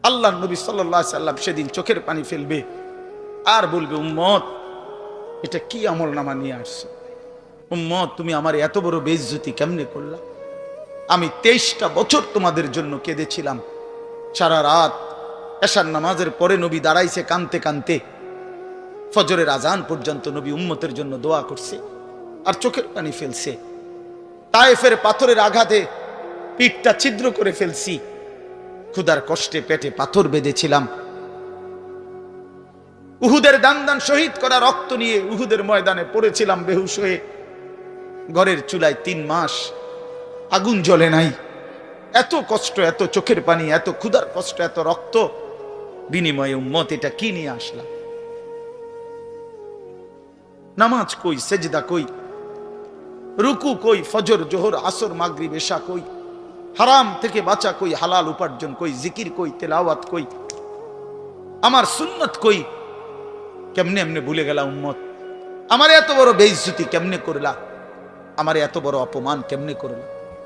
আল্লাহ নবী সাল্লাল্লাহু আলাইহি সাল্লাম সেদিন চোখের পানি ফেলবে আর বলবে, উম্মত এটা কি আমল নামা নিয়ে আসছে? উম্মত তুমি আমার এত বড় বেইজ্জতি কেমনে করলা? আমি 23টা বছর তোমাদের জন্য কেঁদেছিলাম। সারা রাত এশার নামাজের পরে নবী দাঁড়াইছে কানতে কানতে, ফজরের আজান পর্যন্ত নবী উম্মতের জন্য দোয়া করছে আর চোখের পানি ফেলছে। তায়েফের পাথরের আঘাতে পিঠটা ছিদ্র করে ফেলছি, ক্ষুধার কষ্টে পেটে পাথর বেঁধেছিলাম। উহুদের দান দান শহীদ করা রক্ত নিয়ে উহুদের ময়দানে পড়েছিলাম বেহুশ হয়ে। ঘরের চুলায় 3 মাস আগুন জ্বলে নাই। এত কষ্ট, এত চোখের পানি, এত ক্ষুধার কষ্ট, এত রক্ত, বিনিময়ে উম্মত এটা কি নিয়ে আসলাম? নামাজ কই, সেজদা কই, রুকু কই, ফজর জোহর আসর মাগরিব এশা কই, হারাম থেকে বাঁচা কই, হালাল উপার্জন কই, জিকির কই, তেলাওয়াত কই, আমার সুন্নত কই? কেমনে এমনে ভুলে গেলা উম্মত? আমার এত বড় বেইজ্জতি কেমনে করলা? আমার এত বড় অপমান কেমনে করলা?